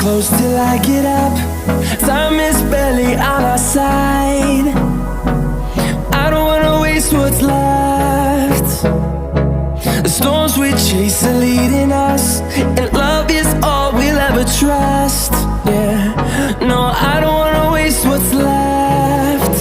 close till I get up. Time is barely on our side. I don't wanna waste what's left. The storms we chase are leading us, and love is all we'll ever trust. Yeah, no, I don't wanna waste what's left.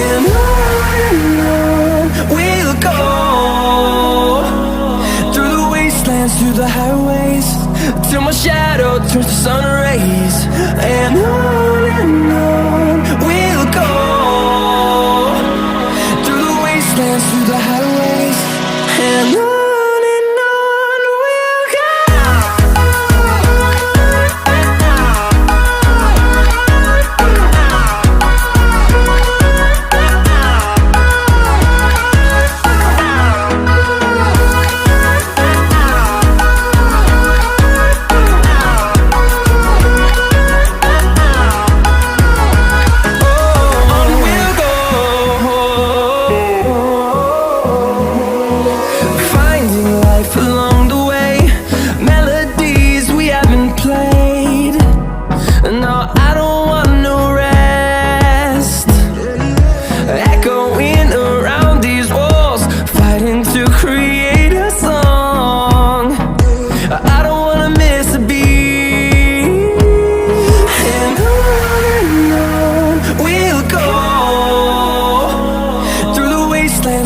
And on we'll go, through the wastelands, through the highways, till my shadow turns to sun rays. And on we'll go, through the wastelands, through the highways, and on we'll go.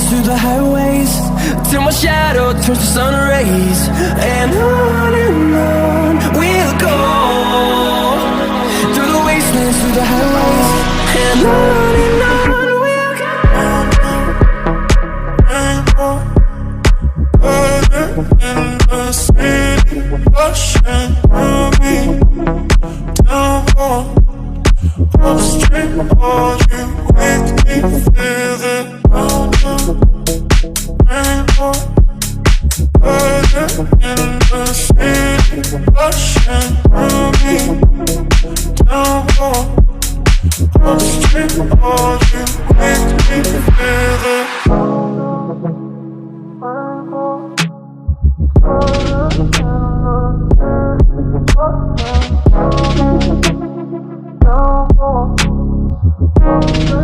Through the highways, till my shadow turns to sun rays. And on we'll go, through the wastelands, through the highways, and on we'll go. In the city, rushing through me, down on the street, all you make me feel it. In the city, rushing through me, down on the street, all you make me feel it. Down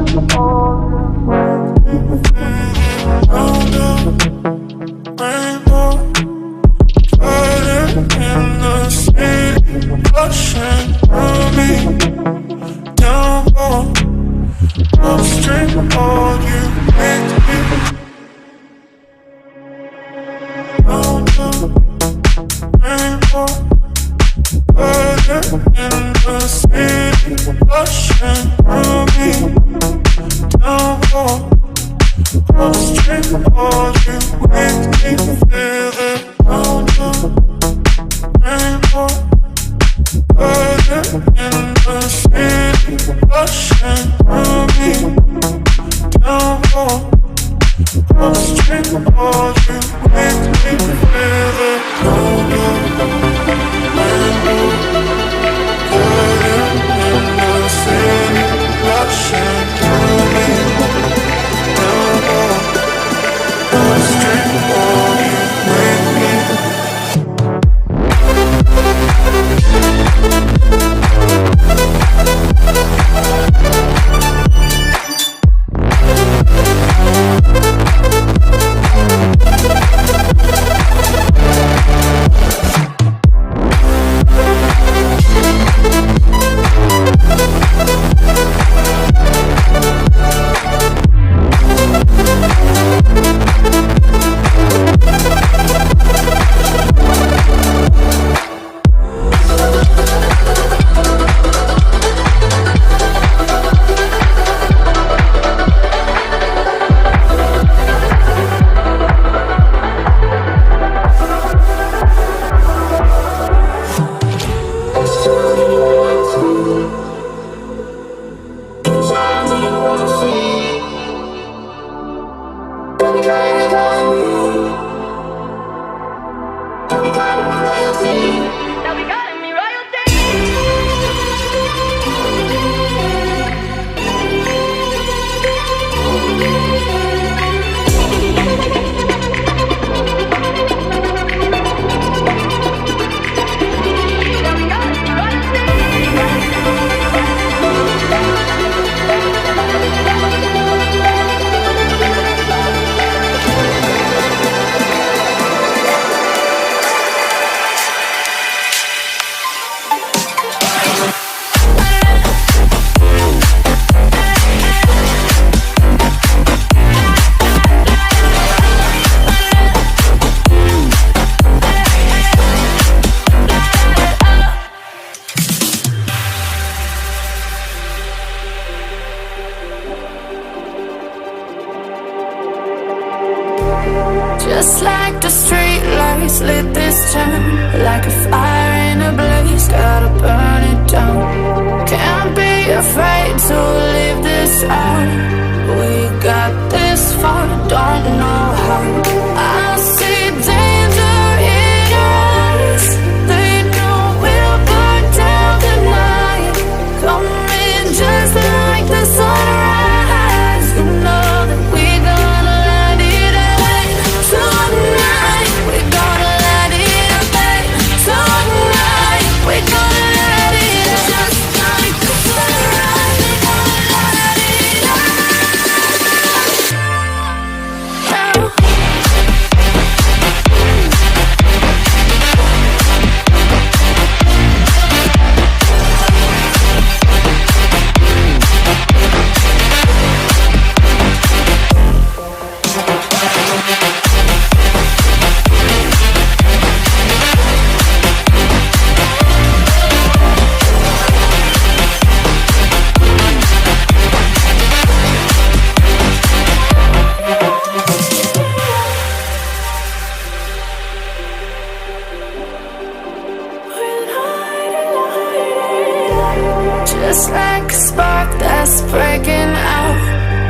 just like a spark that's breaking out.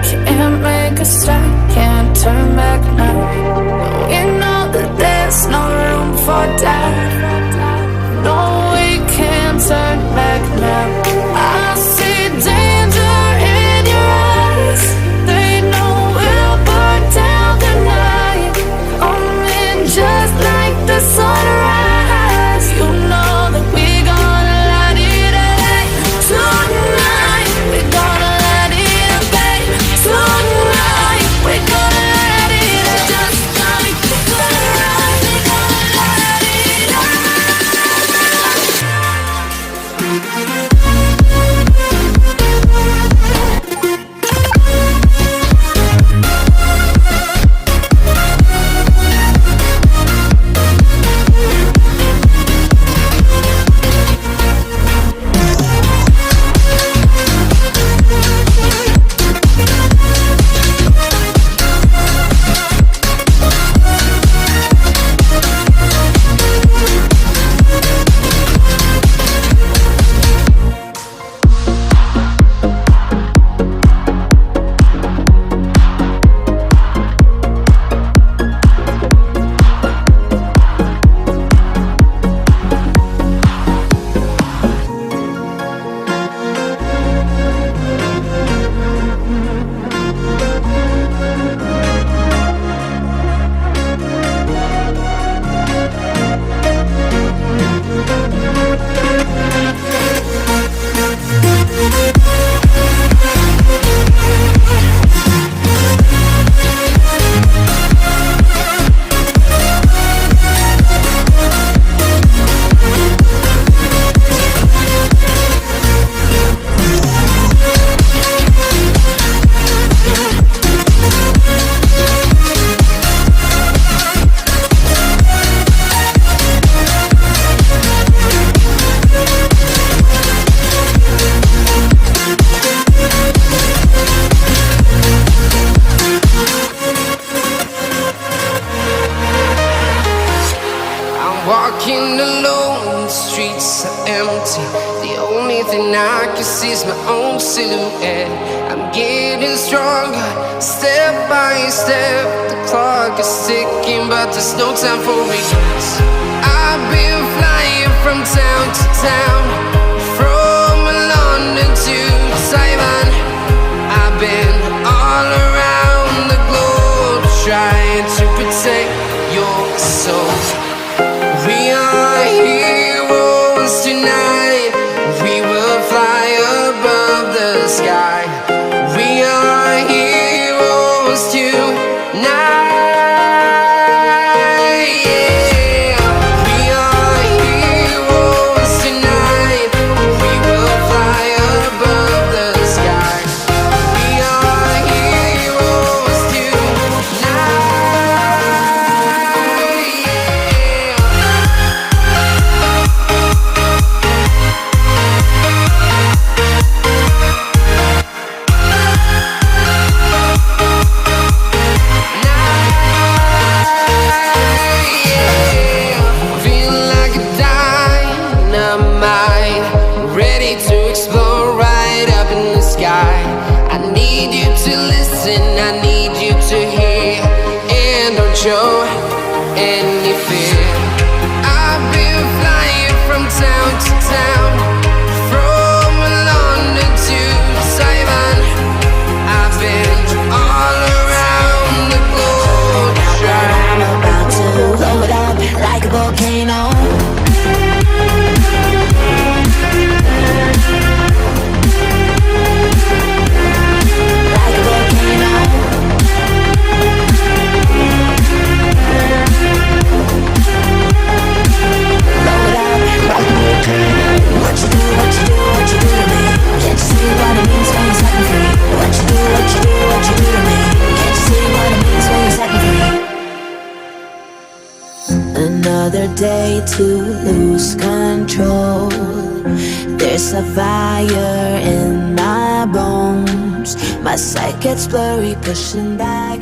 Can't make a stop, can't turn back now. We know that there's no room for doubt. No, we can't turn back now. I see danger in your eyes. They know we'll burn down the night. Coming just like the sunrise. You know that we gonna light it up tonight. We gonna light it up, babe. Tonight we gonna light it up just like the sunrise. We gonna light it up. Walking alone, the streets are empty. The only thing I can see is my own silhouette. I'm getting stronger, step by step. The clock is ticking, but there's no time for regrets. I've been flying from town to town, from London to Taiwan. I've been all around the globe, trying to protect your soul. We are heroes tonight. We will fly above the sky. We are heroes tonight. Yeah. We are heroes tonight. We will fly above the sky. We are heroes tonight. I need you to hear and don't show any fear. I've been flying from town to town, from London to Taiwan. I've been all around the globe. I'm about to blow it up like a volcano. Another day to lose control. There's a fire in my bones. My sight gets blurry, pushing back